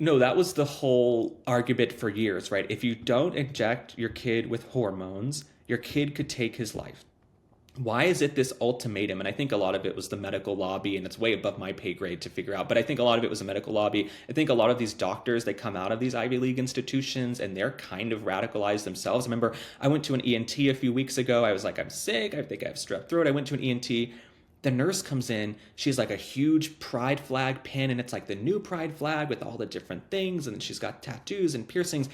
No, that was the whole argument for years, right? If you don't inject your kid with hormones, your kid could take his life. Why is it this ultimatum? And I think a lot of it was the medical lobby, and it's way above my pay grade to figure out. But I think a lot of it was the medical lobby. I think a lot of these doctors, they come out of these Ivy League institutions and they're kind of radicalized themselves. I remember I went to an ENT a few weeks ago. I was like, I'm sick. I think I have strep throat. I went to an ENT. The nurse comes in. She's like a huge pride flag pin, and it's like the new pride flag with all the different things. And she's got tattoos and piercings.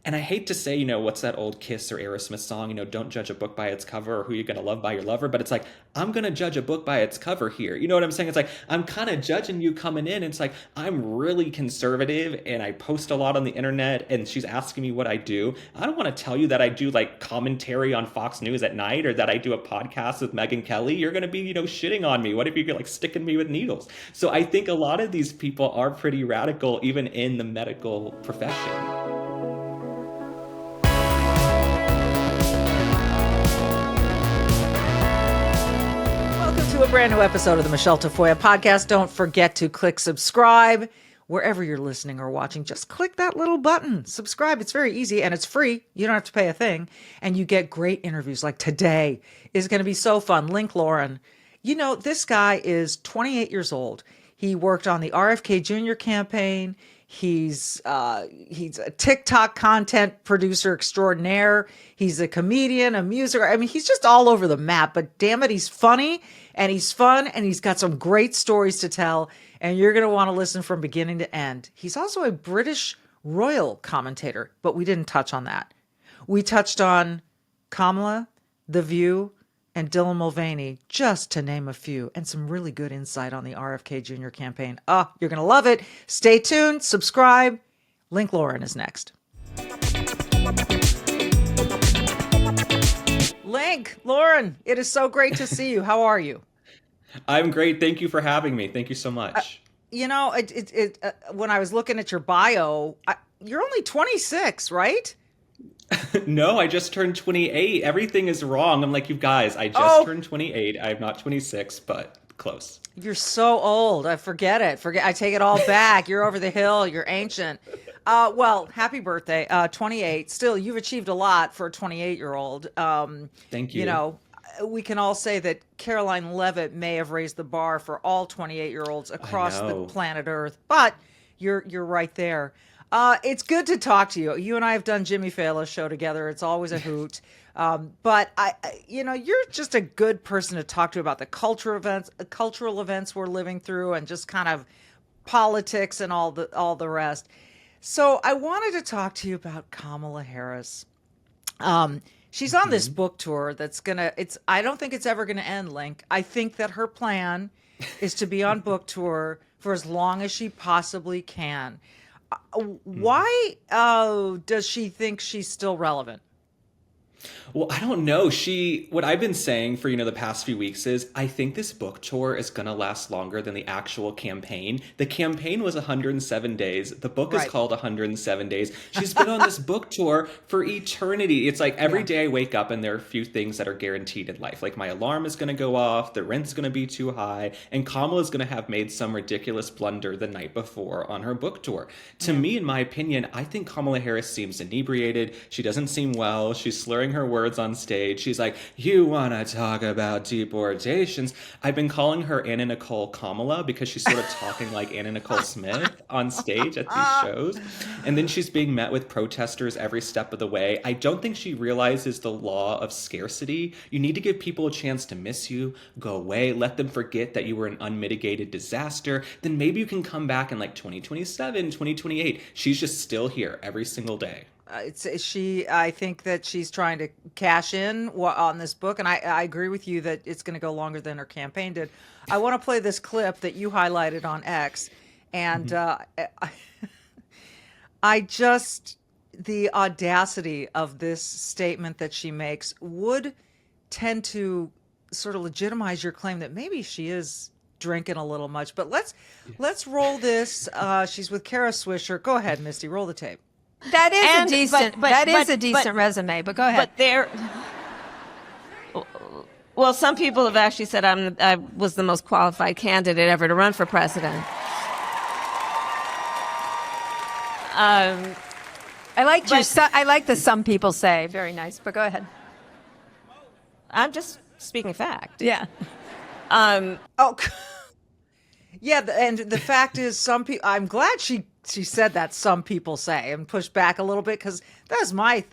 And I hate to say, what's that old Kiss or Aerosmith song, don't judge a book by its cover, or who you're going to love by your lover. But it's like, I'm going to judge a book by its cover here. You know what I'm saying? It's like, I'm kind of judging you coming in. It's like, I'm really conservative and I post a lot on the internet, and she's asking me what I do. I don't want to tell you that I do like commentary on Fox News at night, or that I do a podcast with Megyn Kelly. You're going to be, shitting on me. What if you're like sticking me with needles? So I think a lot of these people are pretty radical, even in the medical profession. To a brand new episode of the Michele Tafoya podcast. Don't forget to click subscribe wherever you're listening or watching. Just click that little button, subscribe. It's very easy and it's free. You don't have to pay a thing. And you get great interviews like today is going to be so fun. Link Lauren. This guy is 28 years old. He worked on the RFK Jr. campaign. He's a TikTok content producer extraordinaire. He's a comedian, a music. I mean, he's just all over the map, but damn it, he's funny and he's fun and he's got some great stories to tell. And you're going to want to listen from beginning to end. He's also a British royal commentator, but we didn't touch on that. We touched on Kamala, The View, and Dylan Mulvaney, just to name a few, and some really good insight on the RFK Jr. campaign. You're going to love it. Stay tuned, subscribe. Link Lauren is next. Link, Lauren, it is so great to see you. How are you? I'm great. Thank you for having me. Thank you so much. When I was looking at your bio, you're only 26, right? No, I just turned 28. Everything is wrong. I'm like, you guys, I just turned 28. I'm not 26, but close. You're so old. I forget it. I take it all back. You're over the hill. You're ancient. Well, happy birthday. 28. Still, you've achieved a lot for a 28-year-old. Thank you. We can all say that Caroline Leavitt may have raised the bar for all 28-year-olds across the planet Earth, but you're right there. It's good to talk to you. You and I have done Jimmy Fallon's show together. It's always a hoot. But you're just a good person to talk to about the cultural events we're living through, and just kind of politics and all the rest. So I wanted to talk to you about Kamala Harris. She's on this book tour I don't think it's ever gonna end, Link. I think that her plan is to be on book tour for as long as she possibly can. Why does she think she's still relevant? Well, I don't know. What I've been saying for, the past few weeks is I think this book tour is going to last longer than the actual campaign. The campaign was 107 days. The book is called 107 days. She's been on this book tour for eternity. It's like every day I wake up and there are a few things that are guaranteed in life. Like my alarm is going to go off, the rent's going to be too high, and Kamala is going to have made some ridiculous blunder the night before on her book tour. To me, in my opinion, I think Kamala Harris seems inebriated. She doesn't seem well. She's slurring her words on stage. She's like, you want to talk about deportations? I've been calling her Anna Nicole Kamala because she's sort of talking like Anna Nicole Smith on stage at these shows. And then she's being met with protesters every step of the way. I don't think she realizes the law of scarcity. You need to give people a chance to miss you, go away, let them forget that you were an unmitigated disaster. Then maybe you can come back in like 2027, 2028. She's just still here every single day. I think that she's trying to cash in on this book, and I agree with you that it's going to go longer than her campaign did. I want to play this clip that you highlighted on X, and the audacity of this statement that she makes would tend to sort of legitimize your claim that maybe she is drinking a little much. But let's roll this. She's with Kara Swisher. Go ahead, Misty, roll the tape. That is a decent resume, but go ahead. Well, some people have actually said I was the most qualified candidate ever to run for president. I like I like the some people say. Very nice, but go ahead. I'm just speaking fact. Yeah. Oh, yeah. And the fact is, some people. I'm glad she said that. Some people say and pushed back a little bit because that's my.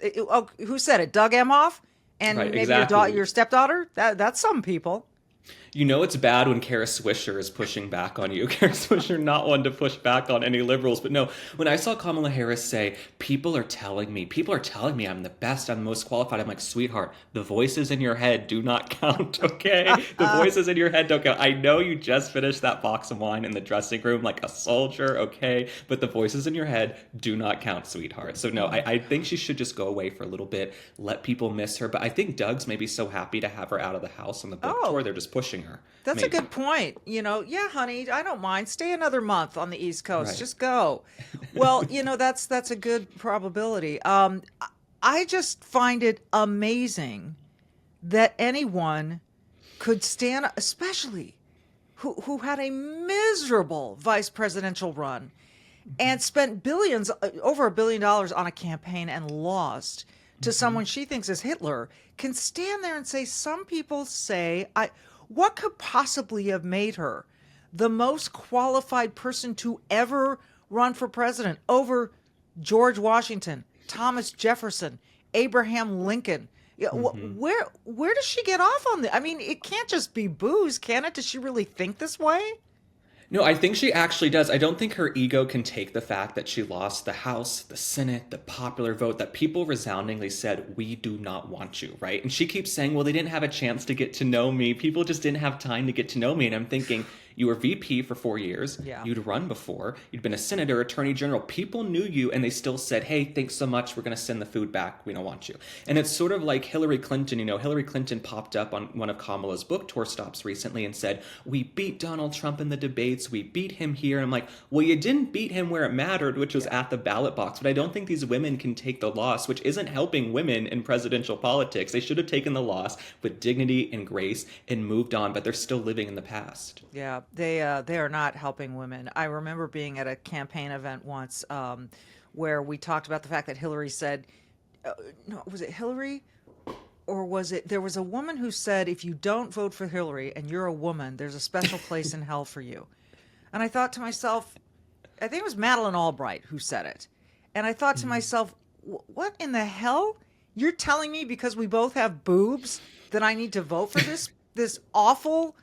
Who said it? Doug Emhoff and Right, maybe exactly. your stepdaughter. That's some people. You know it's bad when Kara Swisher is pushing back on you. Kara Swisher, not one to push back on any liberals. But no, when I saw Kamala Harris say, people are telling me I'm the best, I'm the most qualified, I'm like, sweetheart, the voices in your head do not count, okay? The voices in your head don't count. I know you just finished that box of wine in the dressing room like a soldier, okay? But the voices in your head do not count, sweetheart. So no, I think she should just go away for a little bit, let people miss her. But I think Doug's maybe so happy to have her out of the house on the book tour, they're just pushing her. That's Maybe. a good point. Yeah, honey, I don't mind. Stay another month on the East Coast. Right. Just go. Well, that's a good probability. I just find it amazing that anyone could stand, especially who had a miserable vice presidential run and spent billions, over $1 billion on a campaign and lost to someone she thinks is Hitler, can stand there and say, some people say, what could possibly have made her the most qualified person to ever run for president over George Washington, Thomas Jefferson, Abraham Lincoln? Where does she get off on this? I mean, it can't just be booze, can it? Does she really think this way? No, I think she actually does. I don't think her ego can take the fact that she lost the House, the Senate, the popular vote, that people resoundingly said, we do not want you, right? And she keeps saying, well, they didn't have a chance to get to know me. People just didn't have time to get to know me. And I'm thinking, you were VP for 4 years. Yeah. You'd run before. You'd been a senator, attorney general. People knew you, and they still said, hey, thanks so much. We're going to send the food back. We don't want you. And it's sort of like Hillary Clinton. Hillary Clinton popped up on one of Kamala's book tour stops recently and said, we beat Donald Trump in the debates. We beat him here. And I'm like, well, you didn't beat him where it mattered, which was at the ballot box. But I don't think these women can take the loss, which isn't helping women in presidential politics. They should have taken the loss with dignity and grace and moved on, but they're still living in the past. Yeah, they are not helping women. I remember being at a campaign event once where we talked about the fact that Hillary said, no, was it Hillary? Or was it, there was a woman who said, if you don't vote for Hillary and you're a woman, there's a special place in hell for you. And I thought to myself, I think it was Madeleine Albright who said it. And I thought to myself, what in the hell? You're telling me because we both have boobs that I need to vote for this awful,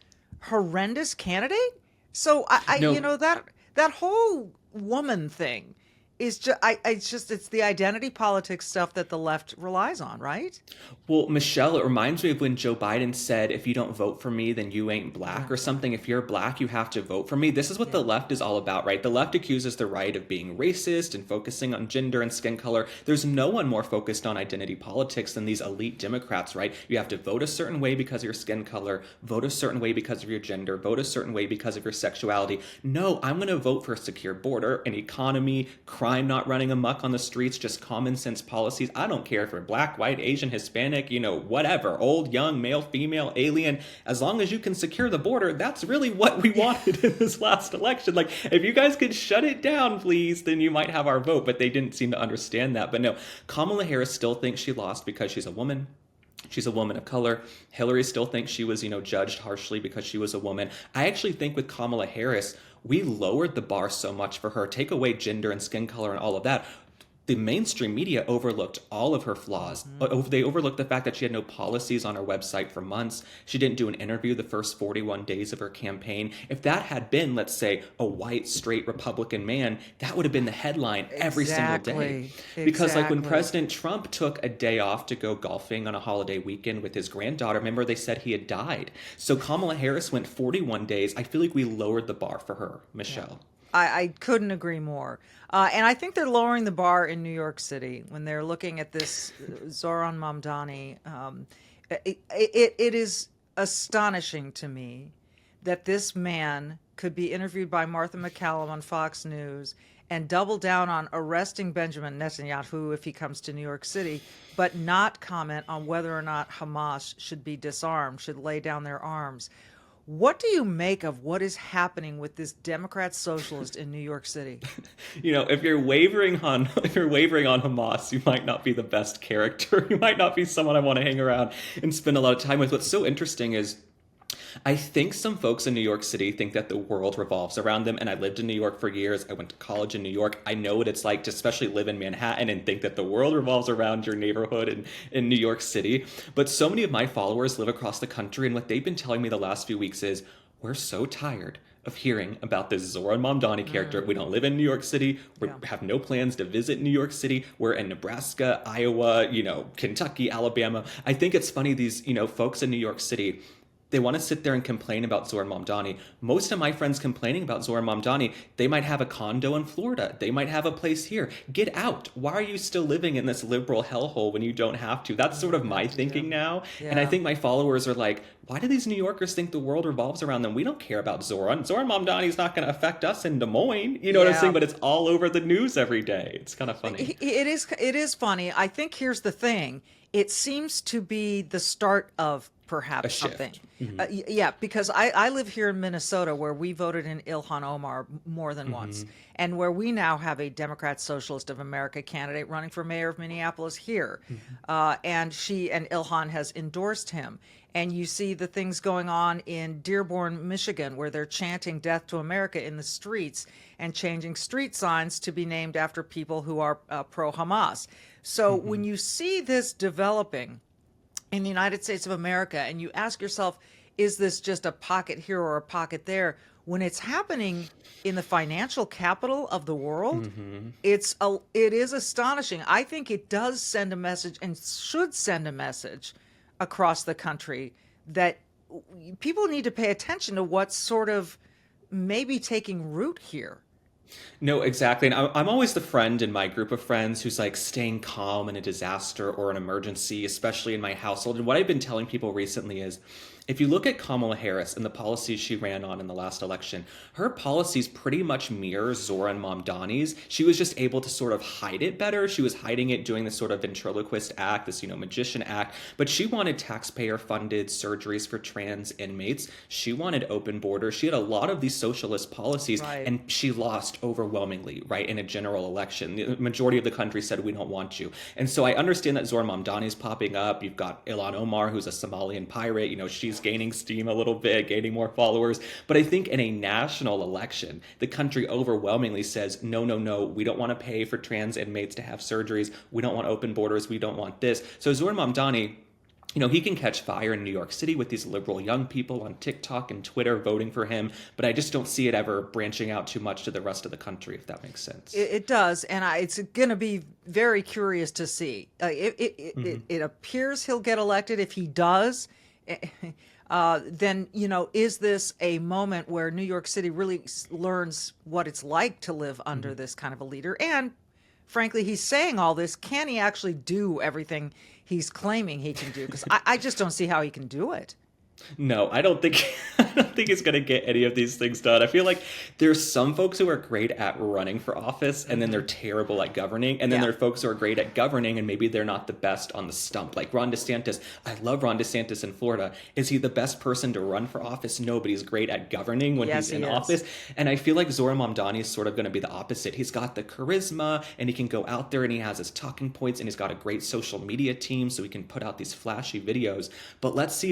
horrendous candidate? So No. that whole woman thing is just it's the identity politics stuff that the left relies on, right? Well, Michelle, it reminds me of when Joe Biden said, if you don't vote for me, then you ain't black or something. If you're black, you have to vote for me. This is what the left is all about, right? The left accuses the right of being racist and focusing on gender and skin color. There's no one more focused on identity politics than these elite Democrats, right? You have to vote a certain way because of your skin color, vote a certain way because of your gender, vote a certain way because of your sexuality. No, I'm going to vote for a secure border, an economy, crime not running amok on the streets, just common sense policies. I don't care if you're black, white, Asian, Hispanic, whatever, old, young, male, female, alien, as long as you can secure the border. That's really what we wanted in this last election. Like, if you guys could shut it down, please, then you might have our vote. But they didn't seem to understand that. But no, Kamala Harris still thinks she lost because she's a woman. She's a woman of color. Hillary still thinks she was, judged harshly because she was a woman. I actually think with Kamala Harris, we lowered the bar so much for her. Take away gender and skin color and all of that. The mainstream media overlooked all of her flaws. They overlooked the fact that she had no policies on her website for months. She didn't do an interview the first 41 days of her campaign. If that had been, let's say, a white, straight Republican man, that would have been the headline every single day. Because like when President Trump took a day off to go golfing on a holiday weekend with his granddaughter, remember they said he had died. So Kamala Harris went 41 days. I feel like we lowered the bar for her, Michelle. Yeah. I couldn't agree more. And I think they're lowering the bar in New York City when they're looking at this Zohran Mamdani. It is astonishing to me that this man could be interviewed by Martha McCallum on Fox News and double down on arresting Benjamin Netanyahu if he comes to New York City, but not comment on whether or not Hamas should be disarmed, should lay down their arms. What do you make of what is happening with this Democrat socialist in New York City? If you're wavering on Hamas, you might not be the best character. You might not be someone I want to hang around and spend a lot of time with. What's so interesting is I think some folks in New York City think that the world revolves around them. And I lived in New York for years. I went to college in New York. I know what it's like to especially live in Manhattan and think that the world revolves around your neighborhood in New York City. But so many of my followers live across the country. And what they've been telling me the last few weeks is, we're so tired of hearing about this Zoran Mamdani character. We don't live in New York City. We have no plans to visit New York City. We're in Nebraska, Iowa, Kentucky, Alabama. I think it's funny, these, folks in New York City, they want to sit there and complain about Zoran Mamdani. Most of my friends complaining about Zoran Mamdani, they might have a condo in Florida. They might have a place here. Get out. Why are you still living in this liberal hellhole when you don't have to? That's sort of my thinking now. Yeah. And I think my followers are like, why do these New Yorkers think the world revolves around them? We don't care about Zoran. Zoran Mamdani is not going to affect us in Des Moines. You know what I'm saying? But it's all over the news every day. It's kind of funny. It is funny. I think here's the thing. It seems to be the start of perhaps something. Mm-hmm. Because I live here in Minnesota, where we voted in Ilhan Omar more than once, and where we now have a Democrat Socialist of America candidate running for mayor of Minneapolis here. And Ilhan has endorsed him. And you see the things going on in Dearborn, Michigan, where they're chanting "Death to America" in the streets and changing street signs to be named after people who are pro-Hamas. So when you see this developing in the United States of America, and you ask yourself, is this just a pocket here or a pocket there? When it's happening in the financial capital of the world, it is astonishing. I think it does send a message, and should send a message across the country, that people need to pay attention to what's sort of maybe taking root here. No, exactly. And I'm always the friend in my group of friends who's like staying calm in a disaster or an emergency, especially in my household. And what I've been telling people recently is, if you look at Kamala Harris and the policies she ran on in the last election, her policies pretty much mirror Zoran Mamdani's. She was just able to sort of hide it better. She was hiding it, doing this sort of ventriloquist act, this, magician act. But she wanted taxpayer-funded surgeries for trans inmates. She wanted open borders. She had a lot of these socialist policies, and she lost overwhelmingly, in a general election. The majority of the country said, we don't want you. And so I understand that Zoran Mamdani is popping up. You've got Ilhan Omar, who's a Somalian pirate. She's gaining steam a little bit, gaining more followers. But I think in a national election, the country overwhelmingly says, no, we don't want to pay for trans inmates to have surgeries. We don't want open borders. We don't want this. So Zoran Mamdani, he can catch fire in New York City with these liberal young people on TikTok and Twitter voting for him, but I just don't see it ever branching out too much to the rest of the country, if that makes sense. It does, and it's going to be very curious to see. It appears he'll get elected. If he does, then, is this a moment where New York City really learns what it's like to live under this kind of a leader? And frankly, he's saying all this. Can he actually do everything he's claiming he can do? Because I just don't see how he can do it. No, I don't think he's going to get any of these things done. I feel like there's some folks who are great at running for office, and then they're terrible at governing. And then there are folks who are great at governing, and maybe they're not the best on the stump. Like Ron DeSantis. I love Ron DeSantis in Florida. Is he the best person to run for office? No, but he's great at governing when he's in office. And I feel like Zoran Mamdani is sort of going to be the opposite. He's got the charisma, and he can go out there, and he has his talking points, and he's got a great social media team, so he can put out these flashy videos. But let's see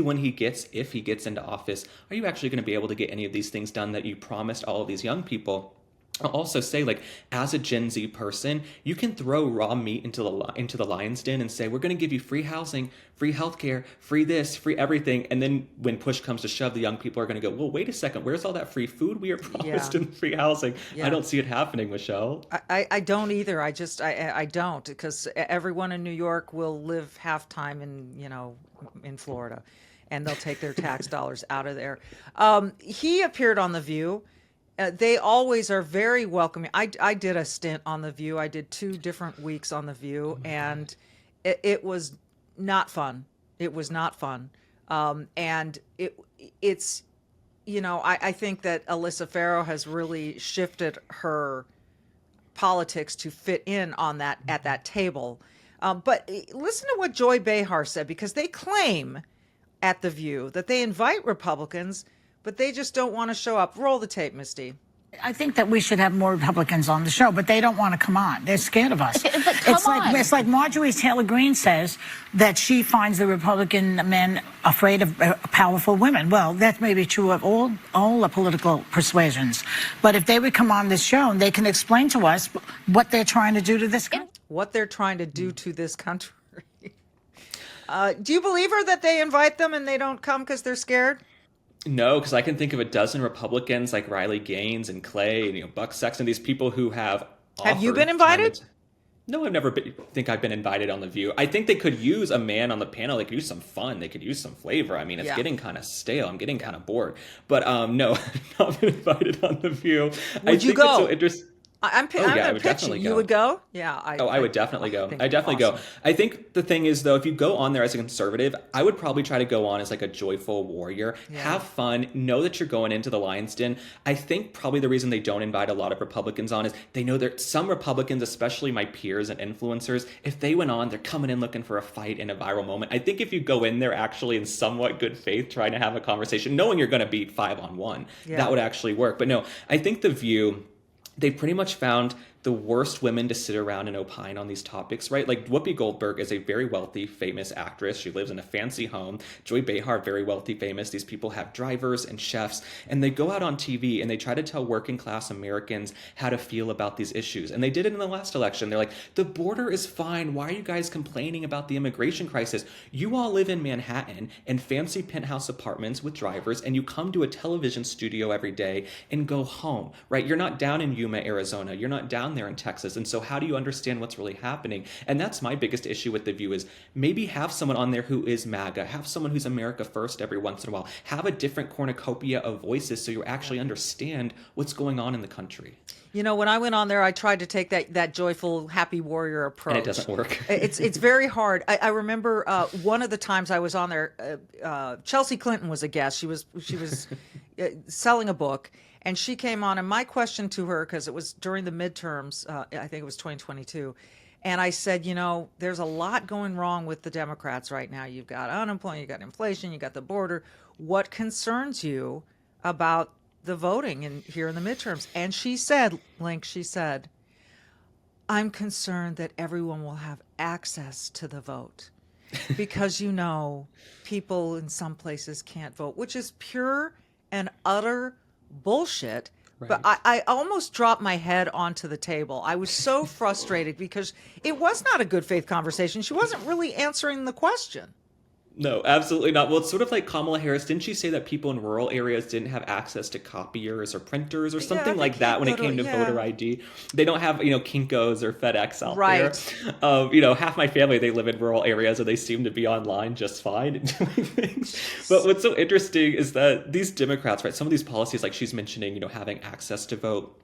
if he gets into office, are you actually going to be able to get any of these things done that you promised all of these young people? I'll also say, as a Gen Z person, you can throw raw meat into the lion's den and say, we're going to give you free housing, free healthcare, free this, free everything. And then when push comes to shove, the young people are going to go, well, wait a second, where's all that free food we are promised in free housing? I don't see it happening, Michelle. I don't either. I don't, because everyone in New York will live half time in Florida, and they'll take their tax dollars out of there. He appeared on The View. They always are very welcoming. I did a stint on The View. I did 2 different weeks on The View, and it was not fun. It was not fun. And it's, I think that Alyssa Farrow has really shifted her politics to fit in on that at that table. But listen to what Joy Behar said, because they claim at The View that they invite Republicans, but they just don't want to show up. Roll the tape, Misty. I think that we should have more Republicans on the show, but they don't want to come on. They're scared of us. It's like Marjorie Taylor Greene says that she finds the Republican men afraid of powerful women. Well, that may be true of all the political persuasions. But if they would come on this show and they can explain to us what they're trying to do to this country. What they're trying to do to this country. Do you believe her that they invite them and they don't come because they're scared? No, because I can think of a dozen Republicans like Riley Gaines and Clay and Buck Sexton, these people who have. Have you been invited? No, I've never think I've been invited on The View. I think they could use a man on the panel. They could use some fun. They could use some flavor. I mean, it's getting kind of stale. I'm getting kind of bored. But no, I've not been invited on The View. Would you go? It's so interesting. I'm pitching. You would go? Yeah. I would definitely go. I definitely go. I think the thing is, though, if you go on there as a conservative, I would probably try to go on as like a joyful warrior. Yeah. Have fun. Know that you're going into the lion's den. I think probably the reason they don't invite a lot of Republicans on is they know that some Republicans, especially my peers and influencers, if they went on, they're coming in looking for a fight and a viral moment. I think if you go in there actually in somewhat good faith, trying to have a conversation, knowing you're going to be 5-on-1, that would actually work. But no, I think The View, they pretty much found the worst women to sit around and opine on these topics, right? Like Whoopi Goldberg is a very wealthy, famous actress. She lives in a fancy home. Joy Behar, very wealthy, famous. These people have drivers and chefs, and they go out on TV and they try to tell working class Americans how to feel about these issues. And they did it in the last election. They're like, the border is fine. Why are you guys complaining about the immigration crisis? You all live in Manhattan in fancy penthouse apartments with drivers, and you come to a television studio every day and go home, right? You're not down in Yuma, Arizona. You're not down there in Texas. And so how do you understand what's really happening? And that's my biggest issue with The View is maybe have someone on there who is MAGA, have someone who's America first every once in a while, have a different cornucopia of voices so you actually understand what's going on in the country. You know, when I went on there, I tried to take that joyful, happy warrior approach. And it doesn't work. It's very hard. I remember one of the times I was on there, Chelsea Clinton was a guest. She was selling a book. And she came on, and my question to her, because it was during the midterms, I think it was 2022, and I said, you know, there's a lot going wrong with the Democrats right now. You've got unemployment, you've got inflation, you've got the border. What concerns you about the voting here in the midterms? And she said, Link, I'm concerned that everyone will have access to the vote because, you know, people in some places can't vote, which is pure and utter bullshit. Right. But I almost dropped my head onto the table. I was so frustrated because it was not a good faith conversation. She wasn't really answering the question. No, absolutely not. Well, it's sort of like Kamala Harris. Didn't she say that people in rural areas didn't have access to copiers or printers or something like that when it came to voter ID? They don't have, Kinko's or FedEx out there. Half my family, they live in rural areas and they seem to be online just fine and doing things. But what's so interesting is that these Democrats, right, some of these policies, like she's mentioning, having access to vote,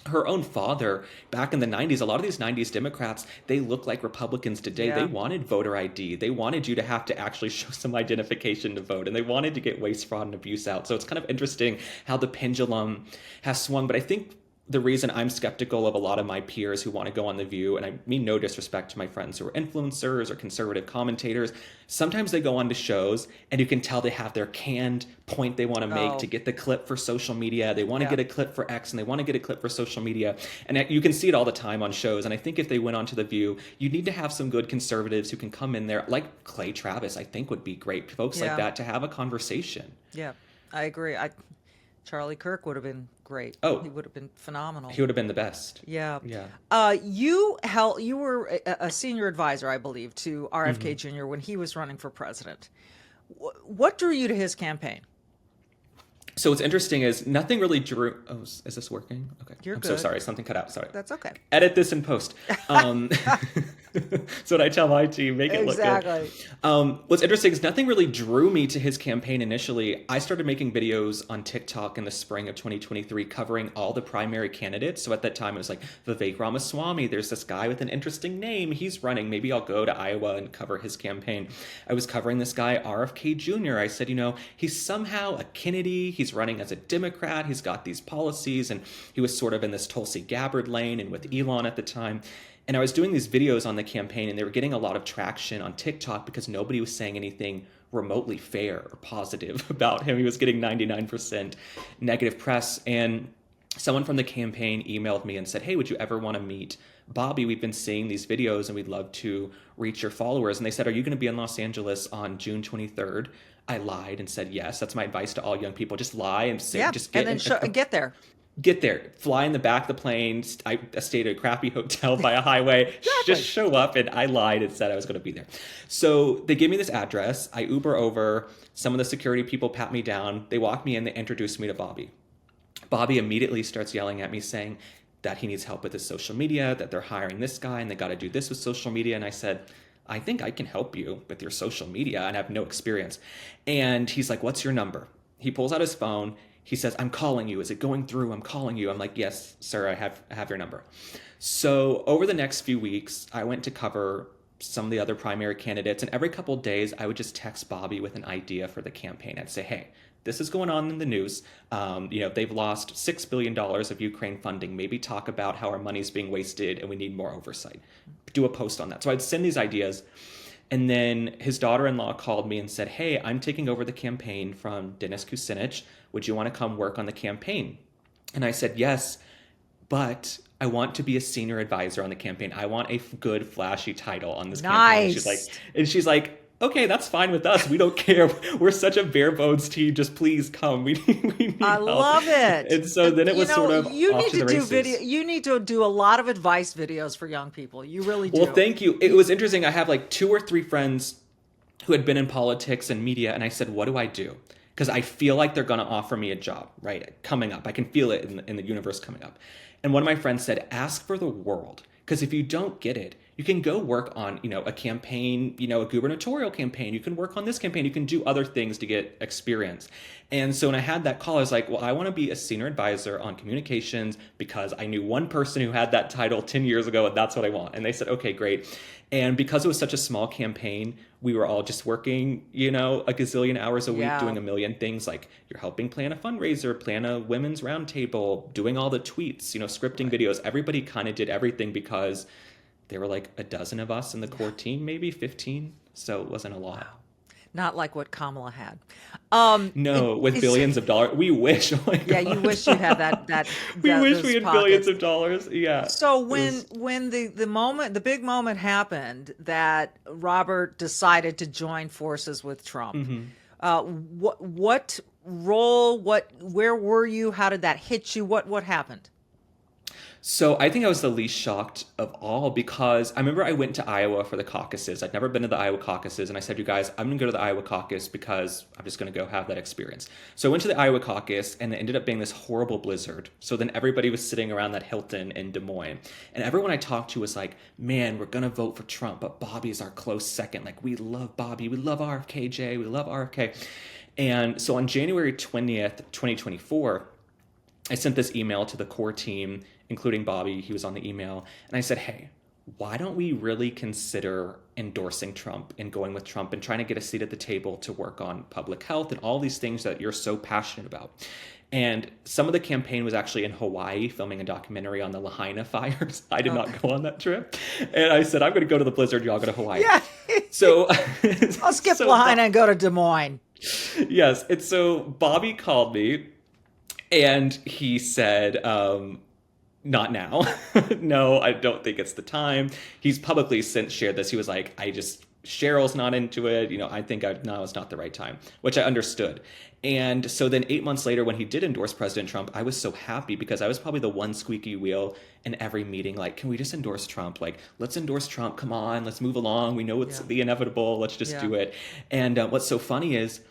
her own father, back in the 90s, a lot of these 90s Democrats, they look like Republicans today. Yeah. They wanted voter ID. They wanted you to have to actually show some identification to vote. And they wanted to get waste, fraud, and abuse out. So it's kind of interesting how the pendulum has swung. But I think the reason I'm skeptical of a lot of my peers who want to go on The View, and I mean no disrespect to my friends who are influencers or conservative commentators, sometimes they go on to shows and you can tell they have their canned point they want to make to get the clip for social media. They want to get a clip for X and they want to get a clip for social media. And you can see it all the time on shows. And I think if they went on to The View, you need to have some good conservatives who can come in there, like Clay Travis, I think would be great. Folks like that to have a conversation. Yeah, I agree. Charlie Kirk would have been great. Oh, he would have been phenomenal. He would have been the best. Yeah. You were a senior advisor, I believe, to RFK Jr. when he was running for president. What drew you to his campaign? So what's interesting is nothing really drew. Oh, is this working? Okay. You're I'm good. so sorry. Something cut out. Sorry. That's okay. Edit this in post. So what I tell my team, make it look good. What's interesting is nothing really drew me to his campaign initially. I started making videos on TikTok in the spring of 2023 covering all the primary candidates. So at that time, it was like Vivek Ramaswamy. There's this guy with an interesting name. He's running. Maybe I'll go to Iowa and cover his campaign. I was covering this guy, RFK Jr. I said, he's somehow a Kennedy. He's running as a Democrat. He's got these policies. And he was sort of in this Tulsi Gabbard lane and with Elon at the time. And I was doing these videos on the campaign and they were getting a lot of traction on TikTok because nobody was saying anything remotely fair or positive about him. He was getting 99% negative press. And someone from the campaign emailed me and said, hey, would you ever want to meet Bobby? We've been seeing these videos and we'd love to reach your followers. And they said, are you going to be in Los Angeles on June 23rd? I lied and said, yes. That's my advice to all young people. Just lie and say, just get, and then get there. Get there, fly in the back of the plane. I stayed at a crappy hotel by a highway. Exactly. Just show up. And I lied and said I was going to be there. So they gave me this address. I Uber over. Some of the security people pat me down. They walk me in. They introduce me to Bobby. Bobby immediately starts yelling at me saying that he needs help with his social media, that they're hiring this guy and they got to do this with social media. And I said, I think I can help you with your social media and I have no experience. And he's like, what's your number? He pulls out his phone. He says, I'm calling you. Is it going through? I'm calling you. I'm like, yes, sir, I have your number. So over the next few weeks, I went to cover some of the other primary candidates. And every couple of days, I would just text Bobby with an idea for the campaign. I'd say, hey, this is going on in the news. They've lost $6 billion of Ukraine funding. Maybe talk about how our money's being wasted and we need more oversight. Do a post on that. So I'd send these ideas. And then his daughter-in-law called me and said, hey, I'm taking over the campaign from Dennis Kucinich. Would you want to come work on the campaign? And I said, yes, but I want to be a senior advisor on the campaign. I want a good, flashy title on this campaign. She's like, okay, that's fine with us. We don't care. We're such a bare bones team. Just please come. We need I help. love it. And so then it was sort of you off need to the to do races. video. You need to do a lot of advice videos for young people. You really do. Well, thank you. It was interesting. I have like 2 or 3 friends who had been in politics and media, and I said, what do I do? Because I feel like they're going to offer me a job, right? Coming up. I can feel it in the universe coming up. And one of my friends said, ask for the world. Because if you don't get it, you can go work on, a campaign, a gubernatorial campaign. You can work on this campaign. You can do other things to get experience. And so when I had that call, I was like, well, I want to be a senior advisor on communications because I knew one person who had that title 10 years ago, and that's what I want. And they said, okay, great. And because it was such a small campaign, we were all just working, a gazillion hours a week, doing a million things. Like you're helping plan a fundraiser, plan a women's roundtable, doing all the tweets, scripting videos. Everybody kind of did everything because there were like a dozen of us in the core team, maybe 15. So it wasn't a lot. Wow. Not like what Kamala had. No, with billions of dollars. We wish. Oh yeah, you wish you had that. We wish we had billions of dollars. Yeah. So when the big moment happened that Robert decided to join forces with Trump, what role? Where were you? How did that hit you? What happened? So I think I was the least shocked of all because I remember I went to Iowa for the caucuses. I'd never been to the Iowa caucuses. And I said, you guys, I'm going to go to the Iowa caucus because I'm just going to go have that experience. So I went to the Iowa caucus and it ended up being this horrible blizzard. So then everybody was sitting around that Hilton in Des Moines. And everyone I talked to was like, man, we're going to vote for Trump, but Bobby's our close second. Like, we love Bobby. We love RFK J. We love RFK. And so on January 20th, 2024, I sent this email to the core team, including Bobby. He was on the email. And I said, hey, why don't we really consider endorsing Trump and going with Trump and trying to get a seat at the table to work on public health and all these things that you're so passionate about? And some of the campaign was actually in Hawaii filming a documentary on the Lahaina fires. I did not go on that trip. And I said, I'm going to go to the blizzard. Y'all go to Hawaii. Yeah. So I'll skip Lahaina and go to Des Moines. Yes. And so Bobby called me and he said, not now. No, I don't think it's the time. He's publicly since shared this. He was like, Cheryl's not into it. I think now is not the right time, which I understood. And so then 8 months later, when he did endorse President Trump, I was so happy because I was probably the one squeaky wheel in every meeting. Like, can we just endorse Trump? Like, let's endorse Trump. Come on, let's move along. We know it's the inevitable. Let's just do it. And what's so funny is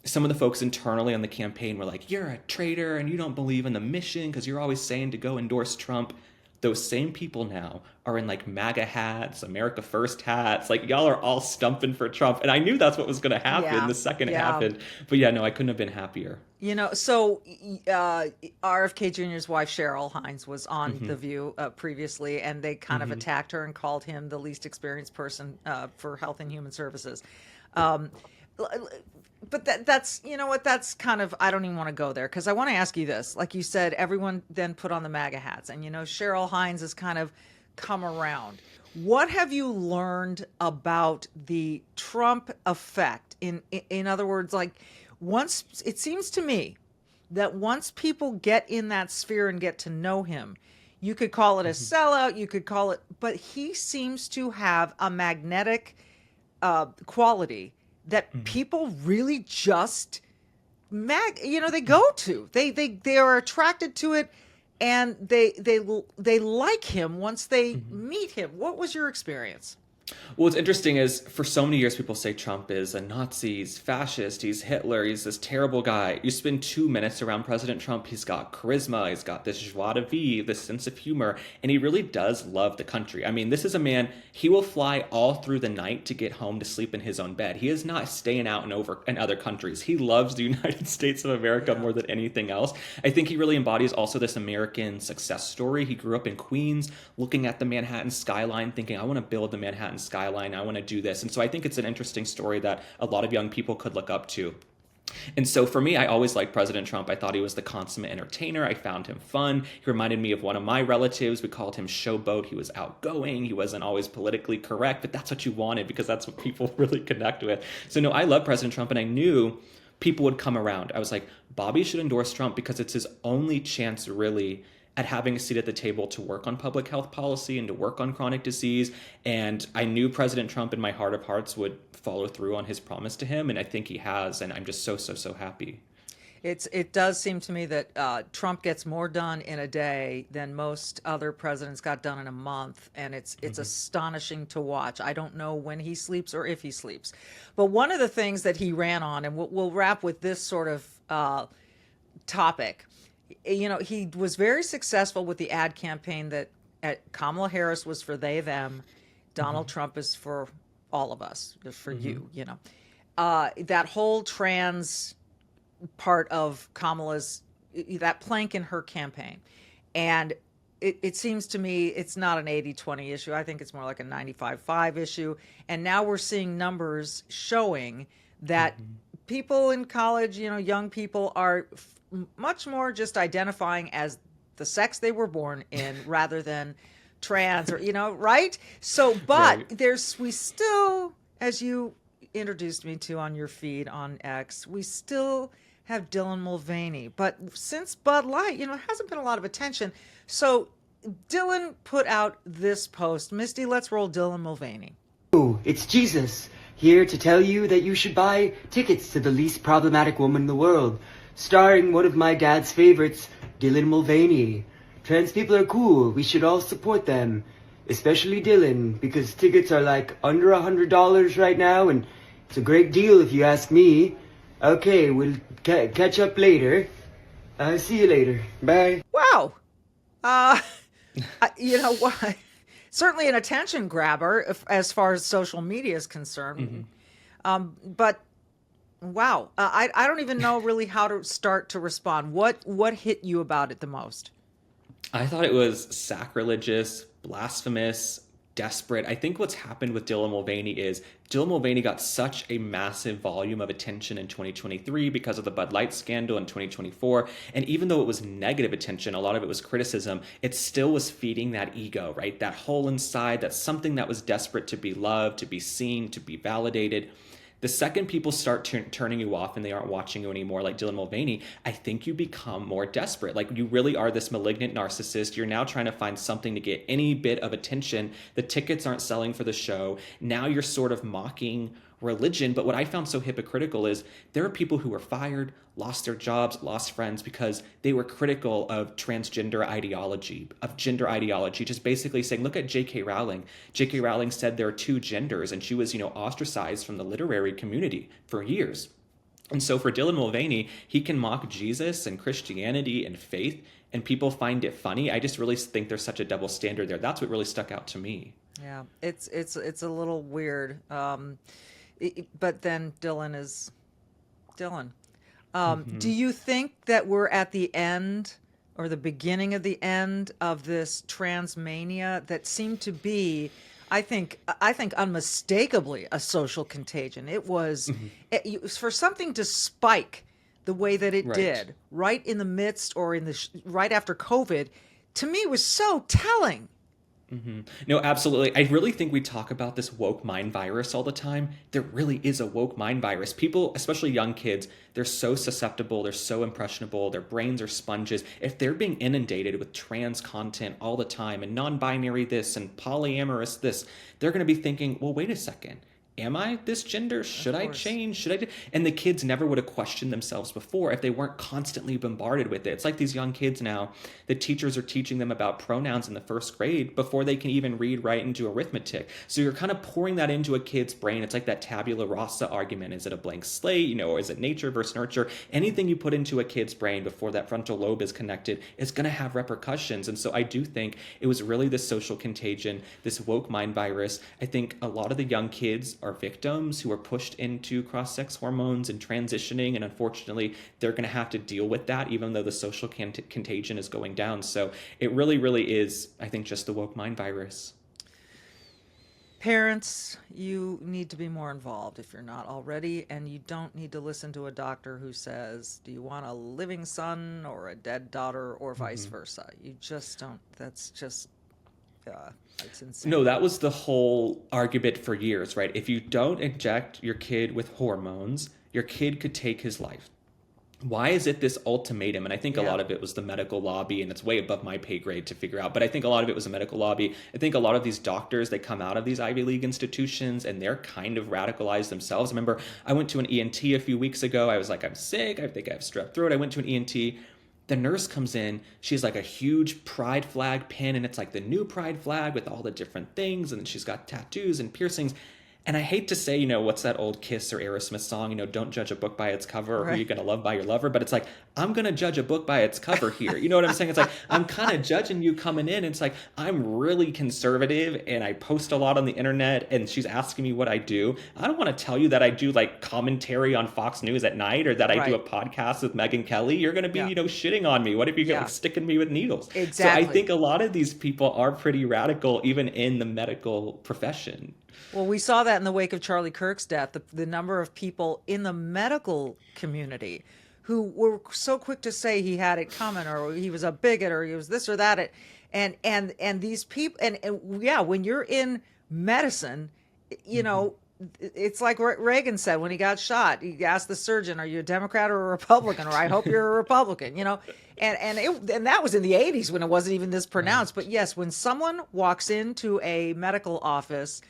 some of the folks internally on the campaign were like, you're a traitor and you don't believe in the mission because you're always saying to go endorse Trump. Those same people now are in like MAGA hats, America First hats. Like, y'all are all stumping for Trump. And I knew that's what was going to happen the second it happened. But yeah, no, I couldn't have been happier. So RFK Jr.'s wife, Cheryl Hines, was on The View previously, and they kind of attacked her and called him the least experienced person for Health and Human Services. But that's, that's kind of, I don't even want to go there because I want to ask you this. Like you said, everyone then put on the MAGA hats and, Cheryl Hines has kind of come around. What have you learned about the Trump effect In other words, like once it seems to me that once people get in that sphere and get to know him, you could call it a sellout, you could call it, but he seems to have a magnetic quality that people really just they go to. They are attracted to it, and they like him once they meet him. What was your experience? Well, what's interesting is for so many years, people say Trump is a Nazi, he's fascist, he's Hitler, he's this terrible guy. You spend 2 minutes around President Trump, he's got charisma, he's got this joie de vivre, this sense of humor, and he really does love the country. I mean, this is a man, he will fly all through the night to get home to sleep in his own bed. He is not staying out in other countries. He loves the United States of America more than anything else. I think he really embodies also this American success story. He grew up in Queens, looking at the Manhattan skyline, thinking, I want to build the Manhattan skyline, I want to do this. And so I think it's an interesting story that a lot of young people could look up to. And so for me, I always liked President Trump. I thought he was the consummate entertainer. I found him fun. He reminded me of one of my relatives. We called him Showboat. He was outgoing. He wasn't always politically correct, but that's what you wanted because that's what people really connect with. So no, I love President Trump, and I knew people would come around. I was like, Bobby should endorse Trump because it's his only chance really at having a seat at the table to work on public health policy and to work on chronic disease. And I knew President Trump in my heart of hearts would follow through on his promise to him. And I think he has. And I'm just so happy. It does seem to me that Trump gets more done in a day than most other presidents got done in a month. And it's astonishing to watch. I don't know when he sleeps or if he sleeps. But one of the things that he ran on, and we'll wrap with this sort of topic, he was very successful with the ad campaign that Kamala Harris was for they, them. Donald Trump is for all of us, for you, that whole trans part of Kamala's, that plank in her campaign. And it seems to me it's not an 80-20 issue. I think it's more like a 95-5 issue. And now we're seeing numbers showing that people in college, young people are much more just identifying as the sex they were born in rather than trans or, right? So, but Right. we still, as you introduced me to on your feed on X, we still have Dylan Mulvaney. But since Bud Light, it hasn't been a lot of attention. So Dylan put out this post. Misty, let's roll Dylan Mulvaney. Oh, it's Jesus, here to tell you that you should buy tickets to The Least Problematic Woman in the World, starring one of my dad's favorites, Dylan Mulvaney. Trans people are cool, we should all support them. Especially Dylan, because tickets are like under $100 right now, and it's a great deal if you ask me. Okay, we'll catch up later. See you later. Bye. Wow. What? Certainly an attention grabber as far as social media is concerned. But wow, I don't even know really how to start to respond. What hit you about it the most? I thought it was sacrilegious, blasphemous, desperate. I think what's happened with Dylan Mulvaney is Dylan Mulvaney got such a massive volume of attention in 2023 because of the Bud Light scandal in 2024. And even though it was negative attention, a lot of it was criticism, it still was feeding that ego, right? That hole inside, that's something that was desperate to be loved, to be seen, to be validated. The second people start turning you off and they aren't watching you anymore, like Dylan Mulvaney, I think you become more desperate. Like you really are this malignant narcissist. You're now trying to find something to get any bit of attention. The tickets aren't selling for the show. Now you're sort of mocking religion. But what I found so hypocritical is there are people who were fired, lost their jobs, lost friends because they were critical of transgender ideology, of gender ideology, just basically saying, look at J.K. Rowling. J.K. Rowling said there are two genders, and she was, ostracized from the literary community for years. And so for Dylan Mulvaney, he can mock Jesus and Christianity and faith, and people find it funny. I just really think there's such a double standard there. That's what really stuck out to me. Yeah, it's a little weird. But then Dylan is Dylan. Do you think that we're at the end or the beginning of the end of this trans mania that seemed to be, I think unmistakably a social contagion? It was for something to spike the way that it did right in the midst or right after COVID, to me was so telling. No, absolutely. I really think we talk about this woke mind virus all the time. There really is a woke mind virus. People, especially young kids, they're so susceptible, they're so impressionable, their brains are sponges. If they're being inundated with trans content all the time and non-binary this and polyamorous this, they're going to be thinking, well, wait a second. Am I this gender? Should I change? Should I do? And the kids never would have questioned themselves before if they weren't constantly bombarded with it. It's like these young kids now, the teachers are teaching them about pronouns in the first grade before they can even read, write, and do arithmetic. So you're kind of pouring that into a kid's brain. It's like that tabula rasa argument. Is it a blank slate, or is it nature versus nurture? Anything you put into a kid's brain before that frontal lobe is connected is going to have repercussions. And so I do think it was really this social contagion, this woke mind virus. I think a lot of the young kids are victims who are pushed into cross-sex hormones and transitioning, and unfortunately they're going to have to deal with that even though the social contagion is going down. So it really, really is, I think, just the woke mind virus. Parents, you need to be more involved if you're not already, and you don't need to listen to a doctor who says, do you want a living son or a dead daughter, or vice versa. You just don't. That's just it's insane. No, that was the whole argument for years, right? If you don't inject your kid with hormones, your kid could take his life. Why is it this ultimatum? And I think a lot of it was the medical lobby, and it's way above my pay grade to figure out. But I think a lot of it was the medical lobby. I think a lot of these doctors, they come out of these Ivy League institutions and they're kind of radicalized themselves. I remember I went to an ENT a few weeks ago. I was like, I'm sick. I think I have strep throat. I went to an ENT. The nurse comes in, she's like a huge pride flag pin, and it's like the new pride flag with all the different things, and then she's got tattoos and piercings. And I hate to say, what's that old Kiss or Aerosmith song, don't judge a book by its cover, or who you're going to love by your lover. But it's like, I'm going to judge a book by its cover here. You know what I'm saying? It's like, I'm kind of judging you coming in. It's like, I'm really conservative and I post a lot on the internet, and she's asking me what I do. I don't want to tell you that I do like commentary on Fox News at night, or that I do a podcast with Megyn Kelly. You're going to be, shitting on me. What if you're sticking me with needles? Exactly. So I think a lot of these people are pretty radical, even in the medical profession. Well, we saw that in the wake of Charlie Kirk's death, the number of people in the medical community who were so quick to say he had it coming, or he was a bigot, or he was this or that. And these people, and when you're in medicine, it's like Reagan said when he got shot. He asked the surgeon, "Are you a Democrat or a Republican?" Or "I hope you're a Republican." And that was in the 80s when it wasn't even this pronounced. But yes, when someone walks into a medical office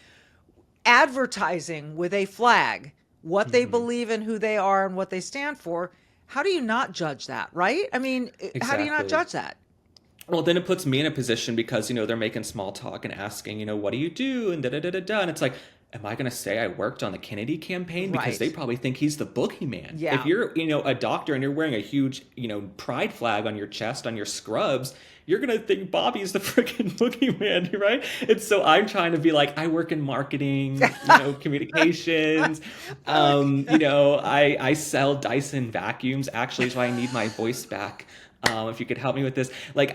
advertising with a flag what they believe in, who they are, and what they stand for, how do you not judge that, right? I mean, How do you not judge that? Well, then it puts me in a position because, they're making small talk and asking, what do you do? And da-da-da-da-da. And it's like, am I going to say I worked on the Kennedy campaign? Because they probably think he's the boogeyman. Yeah. If you're, a doctor and you're wearing a huge, pride flag on your chest, on your scrubs, you're going to think Bobby's the freaking boogeyman, right? And so I'm trying to be like, I work in marketing, communications. I sell Dyson vacuums, actually, so I need my voice back. If you could help me with this.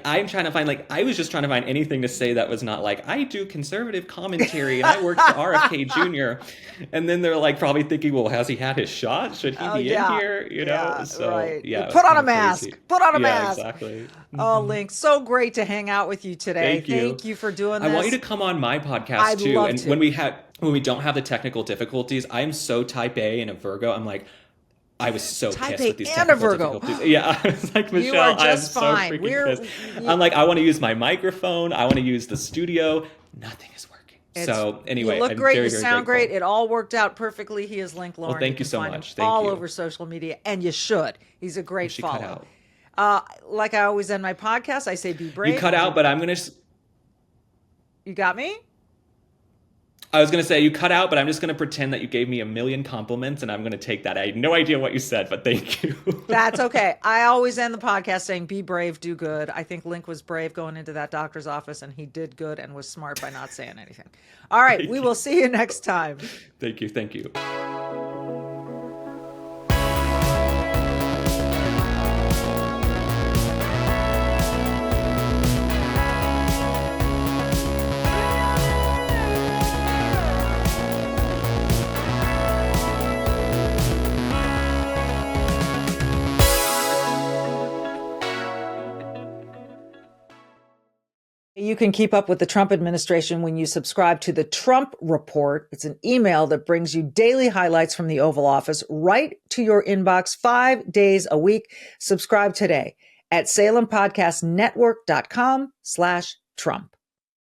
I'm trying to find, I was just trying to find anything to say that was not I do conservative commentary and I work for RFK Jr. And then they're probably thinking, well, has he had his shot? Should he be in here? Put on a mask. Crazy. Put on a mask. Exactly. Oh, Link, so great to hang out with you today. Thank you for doing this. I want you to come on my podcast too. Love and to. when we don't have the technical difficulties, I'm so type A and a Virgo. I'm like, I was so pissed with these technical difficulties. Yeah, I was like, Michelle, you are just I'm fine. so freaking pissed. I'm like, I want to use my microphone. I want to use the studio. Nothing is working. So anyway, you look I'm great. very, You very sound grateful. great. It all worked out perfectly. He is Link Lauren. Well, thank you so find much. him Thank all you. over social media, and you should. He's a great follow. Cut out. Like I always end my podcast, I say, be brave. You cut out, but I'm gonna. You got me? I was going to say you cut out, but I'm just going to pretend that you gave me a million compliments, and I'm going to take that. I had no idea what you said, but thank you. That's okay. I always end the podcast saying, be brave, do good. I think Link was brave going into that doctor's office, and he did good and was smart by not saying anything. All right, we will see you next time. Thank you. Thank you. You can keep up with the Trump administration when you subscribe to the Trump Report. It's an email that brings you daily highlights from the Oval Office right to your inbox 5 days a week. Subscribe today at SalemPodcastNetwork.com/Trump.